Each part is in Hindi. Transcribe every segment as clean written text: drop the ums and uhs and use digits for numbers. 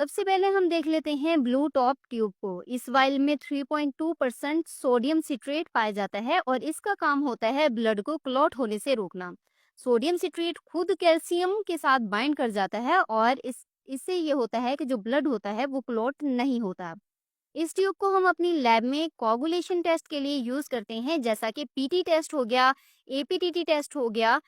सबसे पहले हम देख लेते हैं ब्लू टॉप ट्यूब को। इस वाइल में 3.2% सोडियम सिट्रेट पाया जाता है और इसका काम होता है ब्लड को क्लॉट होने से रोकना। सोडियम सिट्रेट खुद कैल्शियम के साथ बाइंड कर जाता है और इससे ये होता है कि जो ब्लड होता है वो क्लॉट नहीं होता। इस ट्यूब को हम अपनी लैब में कोगुलेशन टेस्ट के लिए यूज करते हैं, जैसा कि पीटी टेस्ट हो गया, एपीटीटी टेस्ट हो गया,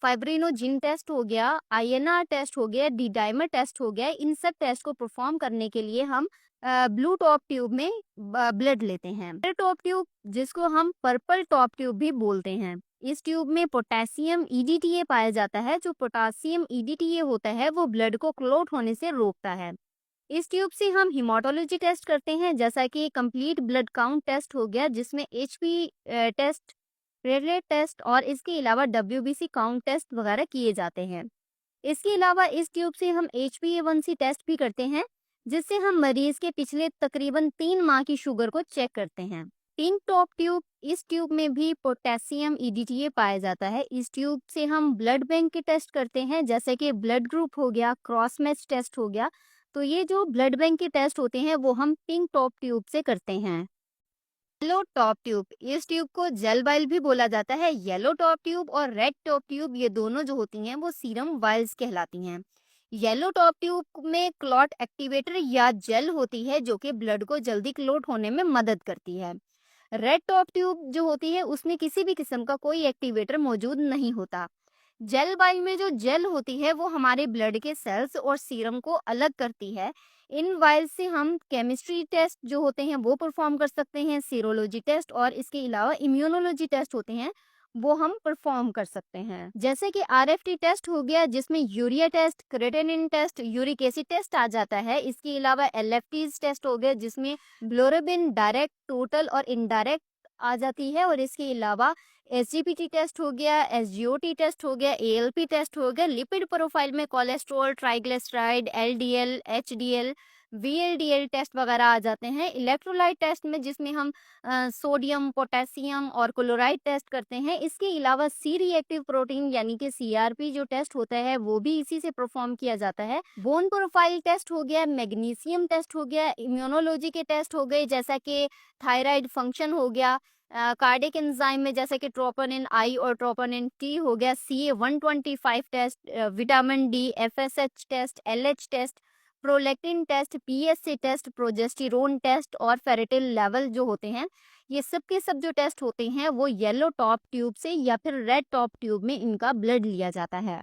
फाइब्रिनोजिन टेस्ट हो गया, आईएनआर टेस्ट हो गया, डी डाइमर टेस्ट हो गया। इन सब टेस्ट को परफॉर्म करने के लिए हम ब्लू टॉप ट्यूब में ब्लड लेते हैं। टॉप ट्यूब, जिसको हम पर्पल टॉप ट्यूब भी बोलते हैं, इस ट्यूब में पोटेशियम ईडीटीए पाया जाता है। जो पोटेशियम ईडीटीए होता है वो ब्लड को क्लॉट होने से रोकता है। इस ट्यूब से हम हिमाटोलॉजी टेस्ट करते हैं, जैसा कि कंप्लीट ब्लड काउंट टेस्ट हो गया, जिसमें एचपी टेस्ट, प्लेटलेट टेस्ट और इसके अलावा डब्ल्यूबीसी काउंट टेस्ट वगैरह किए जाते हैं। इसके अलावा इस ट्यूब से हम HbA1c टेस्ट भी करते हैं, जिससे हम मरीज के पिछले तकरीबन 3 माह की शुगर को चेक करते हैं। पिंक टॉप ट्यूब, इस ट्यूब में भी पोटेशियम ईडीटीए पाया जाता है। इस ट्यूब से हम ब्लड बैंक के टेस्ट करते हैं, जैसे कि ब्लड ग्रुप हो गया, क्रॉस मैच टेस्ट हो गया। तो ये जो ब्लड बैंक के टेस्ट होते हैं वो हम पिंक टॉप ट्यूब से करते हैं। येलो टॉप ट्यूब, इस ट्यूब को जेल वाइल भी बोला जाता है। येलो टॉप ट्यूब और रेड टॉप ट्यूब, ये दोनों जो होती हैं वो सीरम वाइल्स कहलाती हैं। येलो टॉप ट्यूब में क्लॉट एक्टिवेटर या जेल होती है, जो कि ब्लड को जल्दी क्लॉट होने में मदद करती है। रेड टॉप ट्यूब जो होती है उसमें किसी भी किस्म का कोई एक्टिवेटर मौजूद नहीं होता। जेल वाइल में जो जेल होती है वो हमारे ब्लड के सेल्स और सीरम को अलग करती है। इन वाइल से हम केमिस्ट्री टेस्ट जो होते हैं वो परफॉर्म कर सकते हैं, सीरोलॉजी टेस्ट और इसके अलावा इम्यूनोलॉजी टेस्ट होते हैं वो हम परफॉर्म कर सकते हैं, जैसे कि आरएफटी टेस्ट हो गया, जिसमें urea test, creatinine test, uric acid test आ जाता है। इसके अलावा एलएफटीज टेस्ट हो गया, जिसमें ग्लोरोबिन डायरेक्ट, टोटल और इनडायरेक्ट आ जाती है। और इसके अलावा एसजीपीटी टेस्ट हो गया, एसजीओटी टेस्ट हो गया, एएलपी टेस्ट हो गया। लिपिड प्रोफाइल में cholesterol, triglyceride, LDL, HDL, VLDL test वगैरह आ जाते हैं। इलेक्ट्रोलाइट टेस्ट में जिसमें हम सोडियम, पोटेशियम और क्लोराइड टेस्ट करते हैं। इसके अलावा सी रिएक्टिव प्रोटीन यानी कि सीआरपी जो टेस्ट होता है वो भी इसी से परफॉर्म किया जाता है। बोन प्रोफाइल टेस्ट हो गया, मैग्नीशियम टेस्ट हो गया, इम्यूनोलॉजी के टेस्ट हो गए, जैसा कि थायराइड फंक्शन हो गया, कार्डियक एंजाइम में जैसे कि ट्रोपोनिन आई और ट्रोपोनिन टी हो गया, CA-125 test, vitamin D, FSH test, LH test, prolactin test, PSA test, progesterone test और फेरेटिल लेवल जो होते हैं, ये सब के सब जो टेस्ट होते हैं वो येलो टॉप ट्यूब से या फिर रेड टॉप ट्यूब में इनका ब्लड लिया जाता है।